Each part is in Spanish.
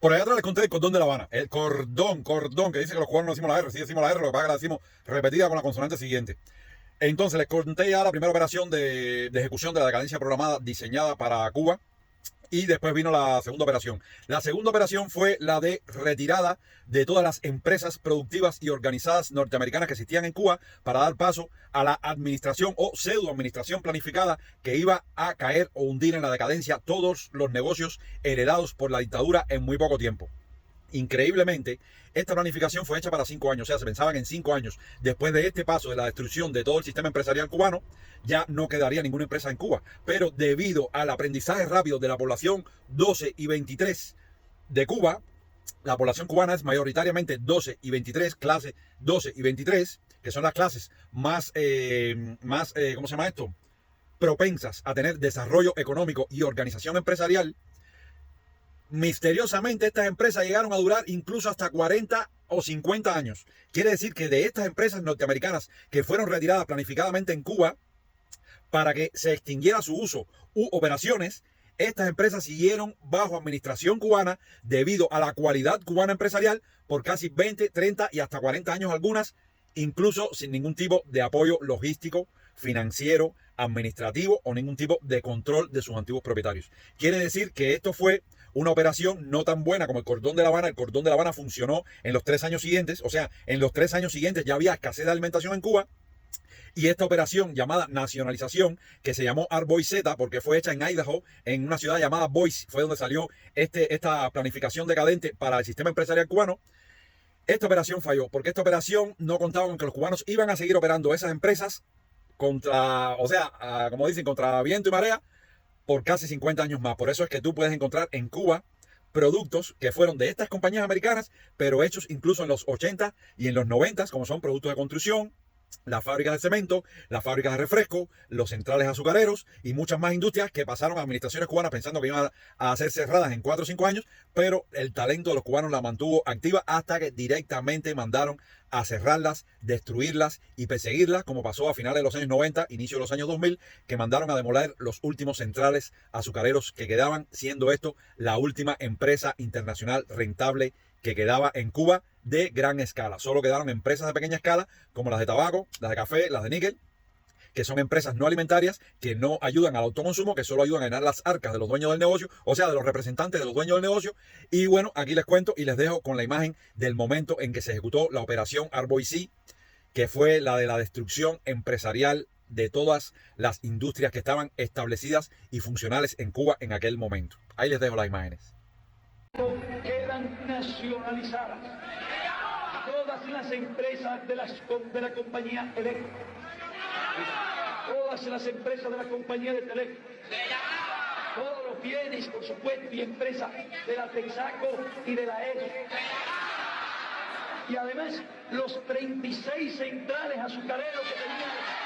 Por allá atrás les conté el cordón de La Habana. El cordón, que dice que los cubanos no decimos la R. Sí decimos la R, lo que pasa es que la decimos repetida con la consonante siguiente. Entonces les conté ya la primera operación de ejecución de la decadencia programada diseñada para Cuba. Y después vino la segunda operación. La segunda operación fue la de retirada de todas las empresas productivas y organizadas norteamericanas que existían en Cuba para dar paso a la administración o pseudo-administración planificada que iba a caer o hundir en la decadencia todos los negocios heredados por la dictadura en muy poco tiempo. Increíblemente, esta planificación fue hecha para 5 años, o sea, se pensaba que en 5 años, después de este paso de la destrucción de todo el sistema empresarial cubano, ya no quedaría ninguna empresa en Cuba. Pero debido al aprendizaje rápido de la población 12 y 23 de Cuba, la población cubana es mayoritariamente 12 y 23, clase 12 y 23, que son las clases más, ¿cómo se llama esto? Propensas a tener desarrollo económico y organización empresarial. Misteriosamente estas empresas llegaron a durar incluso hasta 40 o 50 años. Quiere decir que de estas empresas norteamericanas que fueron retiradas planificadamente en Cuba para que se extinguiera su uso u operaciones, estas empresas siguieron bajo administración cubana debido a la cualidad cubana empresarial por casi 20, 30 y hasta 40 años algunas, incluso sin ningún tipo de apoyo logístico, financiero, administrativo o ningún tipo de control de sus antiguos propietarios. Quiere decir que esto fue una operación no tan buena como el cordón de La Habana. El cordón de La Habana funcionó en los 3 años siguientes, o sea, en los 3 años siguientes ya había escasez de alimentación en Cuba. Y esta operación llamada nacionalización, que se llamó Arboy Z, porque fue hecha en Idaho, en una ciudad llamada Boise, fue donde salió esta planificación decadente para el sistema empresarial cubano. Esta operación falló, porque esta operación no contaba con que los cubanos iban a seguir operando esas empresas contra, o sea, como dicen, contra viento y marea, por casi 50 años más. Por eso es que tú puedes encontrar en Cuba productos que fueron de estas compañías americanas, pero hechos incluso en los 80 y en los 90, como son productos de construcción, las fábricas de cemento, las fábricas de refresco, los centrales azucareros y muchas más industrias que pasaron a administraciones cubanas pensando que iban a ser cerradas en 4 o 5 años, pero el talento de los cubanos la mantuvo activa hasta que directamente mandaron a cerrarlas, destruirlas y perseguirlas, como pasó a finales de los años 90, inicio de los años 2000, que mandaron a demoler los últimos centrales azucareros que quedaban, siendo esto la última empresa internacional rentable que quedaba en Cuba de gran escala. Solo quedaron empresas de pequeña escala, como las de tabaco, las de café, las de níquel, que son empresas no alimentarias que no ayudan al autoconsumo, que solo ayudan a llenar las arcas de los dueños del negocio, o sea, de los representantes de los dueños del negocio. Y bueno, aquí les cuento y les dejo con la imagen del momento en que se ejecutó la operación Arboy C, que fue la de la destrucción empresarial de todas las industrias que estaban establecidas y funcionales en Cuba en aquel momento. Ahí les dejo las imágenes. Quedan nacionalizadas todas las empresas de la compañía eléctrica, todas las empresas de la compañía de teléfono, todos los bienes, por supuesto, y empresas de la Texaco y de la ERI, y además los 36 centrales azucareros que tenían.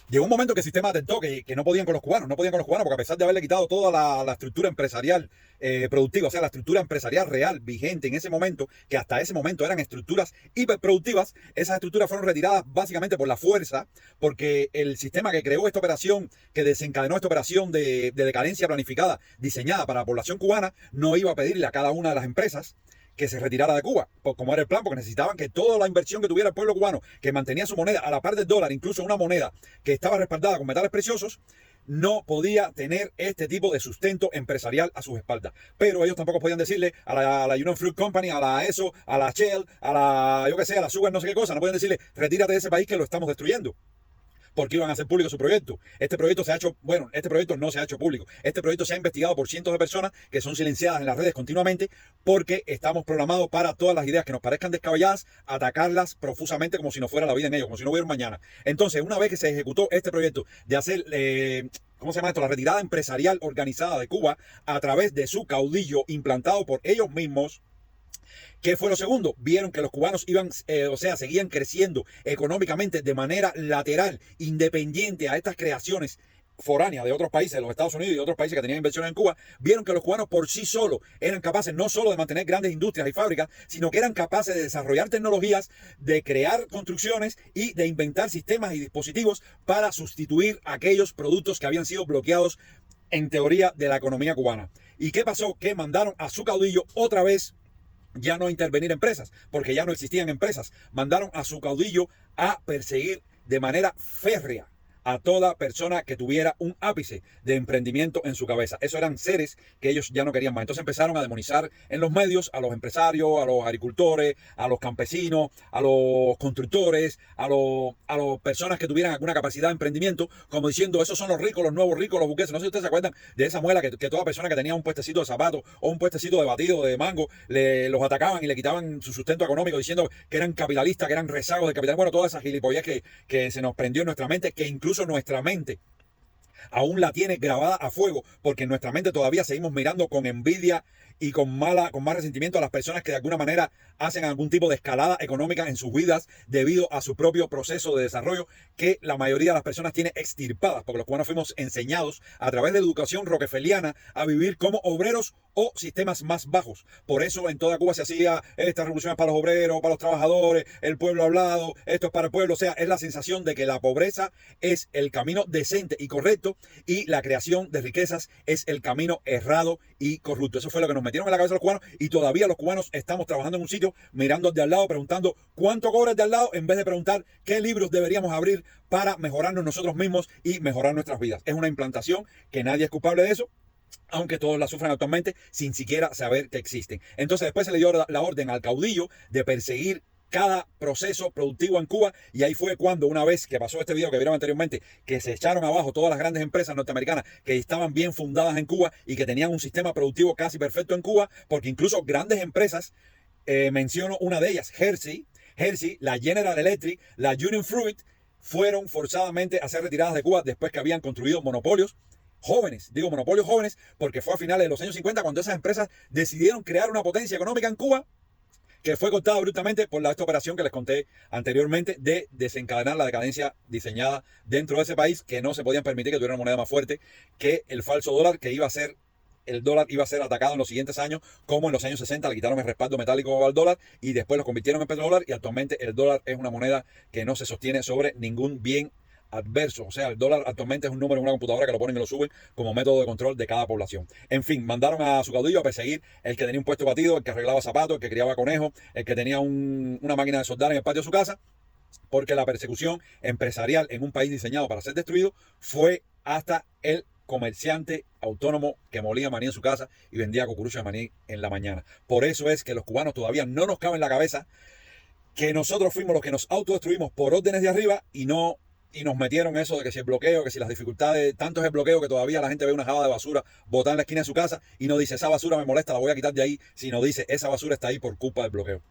Llegó un momento que el sistema atentó que no podían con los cubanos, porque a pesar de haberle quitado toda la estructura empresarial productiva, o sea, la estructura empresarial real vigente en ese momento, que hasta ese momento eran estructuras hiperproductivas, esas estructuras fueron retiradas básicamente por la fuerza, porque el sistema que creó esta operación, que desencadenó esta operación de decadencia planificada, diseñada para la población cubana, no iba a pedirle a cada una de las empresas que se retirara de Cuba, como era el plan, porque necesitaban que toda la inversión que tuviera el pueblo cubano, que mantenía su moneda a la par del dólar, incluso una moneda que estaba respaldada con metales preciosos, no podía tener este tipo de sustento empresarial a sus espaldas. Pero ellos tampoco podían decirle a la Union Fruit Company, a la ESO, a la Shell, a la, yo qué sé, a la Sugar, no sé qué cosa, no podían decirle, retírate de ese país que lo estamos destruyendo, porque iban a hacer público su proyecto. Este proyecto no se ha hecho público. Este proyecto se ha investigado por cientos de personas que son silenciadas en las redes continuamente, porque estamos programados para todas las ideas que nos parezcan descabelladas, atacarlas profusamente como si no fuera la vida en ellos, como si no hubiera un mañana. Entonces, una vez que se ejecutó este proyecto de hacer, ¿cómo se llama esto? La retirada empresarial organizada de Cuba a través de su caudillo implantado por ellos mismos, ¿Qué fue lo segundo? Vieron que los cubanos seguían creciendo económicamente de manera lateral, independiente a estas creaciones foráneas de otros países, de los Estados Unidos y de otros países que tenían inversiones en Cuba. Vieron que los cubanos por sí solos eran capaces no solo de mantener grandes industrias y fábricas, sino que eran capaces de desarrollar tecnologías, de crear construcciones y de inventar sistemas y dispositivos para sustituir aquellos productos que habían sido bloqueados en teoría de la economía cubana. ¿Y qué pasó? Que mandaron a su caudillo otra vez ya no a intervenir empresas, porque ya no existían empresas. Mandaron a su caudillo a perseguir de manera férrea a toda persona que tuviera un ápice de emprendimiento en su cabeza. Esos eran seres que ellos ya no querían más. Entonces empezaron a demonizar en los medios a los empresarios, a los agricultores, a los campesinos, a los constructores, a las personas que tuvieran alguna capacidad de emprendimiento, como diciendo, esos son los ricos, los nuevos ricos, los buqueses. No sé si ustedes se acuerdan de esa muela que toda persona que tenía un puestecito de zapatos o un puestecito de batido de mango, los atacaban y le quitaban su sustento económico diciendo que eran capitalistas, que eran rezagos del capital. Bueno, toda esa gilipollez que se nos prendió en nuestra mente, que incluso nuestra mente aún la tiene grabada a fuego, porque en nuestra mente todavía seguimos mirando con envidia y con mal resentimiento a las personas que de alguna manera hacen algún tipo de escalada económica en sus vidas debido a su propio proceso de desarrollo que la mayoría de las personas tiene extirpadas, porque los cubanos fuimos enseñados a través de la educación rockefeliana a vivir como obreros o sistemas más bajos. Por eso en toda Cuba se hacía estas revoluciones para los obreros, para los trabajadores, el pueblo hablado, esto es para el pueblo. O sea, es la sensación de que la pobreza es el camino decente y correcto y la creación de riquezas es el camino errado y corrupto. Eso fue lo que nos metieron en la cabeza los cubanos, y todavía los cubanos estamos trabajando en un sitio mirando al de al lado, preguntando cuánto cobra el de al lado, en vez de preguntar qué libros deberíamos abrir para mejorarnos nosotros mismos y mejorar nuestras vidas. Es una implantación que nadie es culpable de eso, aunque todos la sufran actualmente sin siquiera saber que existen. Entonces después se le dio la orden al caudillo de perseguir cada proceso productivo en Cuba, y ahí fue cuando, una vez que pasó este video que vieron anteriormente, que se echaron abajo todas las grandes empresas norteamericanas que estaban bien fundadas en Cuba y que tenían un sistema productivo casi perfecto en Cuba, porque incluso grandes empresas, menciono una de ellas, Hershey, la General Electric, la Union Fruit, fueron forzadamente a ser retiradas de Cuba después que habían construido monopolios jóvenes. Digo monopolios jóvenes porque fue a finales de los años 50 cuando esas empresas decidieron crear una potencia económica en Cuba, que fue cortada abruptamente por esta operación que les conté anteriormente de desencadenar la decadencia diseñada dentro de ese país, que no se podían permitir que tuviera una moneda más fuerte que el falso dólar, que iba a ser, el dólar iba a ser atacado en los siguientes años, como en los años 60 le quitaron el respaldo metálico al dólar y después lo convirtieron en petrodólar, y actualmente el dólar es una moneda que no se sostiene sobre ningún bien adverso. O sea, el dólar actualmente es un número en una computadora que lo ponen y lo suben como método de control de cada población. En fin, mandaron a su caudillo a perseguir el que tenía un puesto batido, el que arreglaba zapatos, el que criaba conejos, el que tenía una máquina de soldar en el patio de su casa, porque la persecución empresarial en un país diseñado para ser destruido fue hasta el comerciante autónomo que molía maní en su casa y vendía cucurucho de maní en la mañana. Por eso es que los cubanos todavía no nos cabe en la cabeza que nosotros fuimos los que nos autodestruimos por órdenes de arriba y nos metieron eso de que si el bloqueo, que si las dificultades, tanto es el bloqueo que todavía la gente ve una jaba de basura botada en la esquina de su casa y no dice esa basura me molesta, la voy a quitar de ahí, sino dice esa basura está ahí por culpa del bloqueo.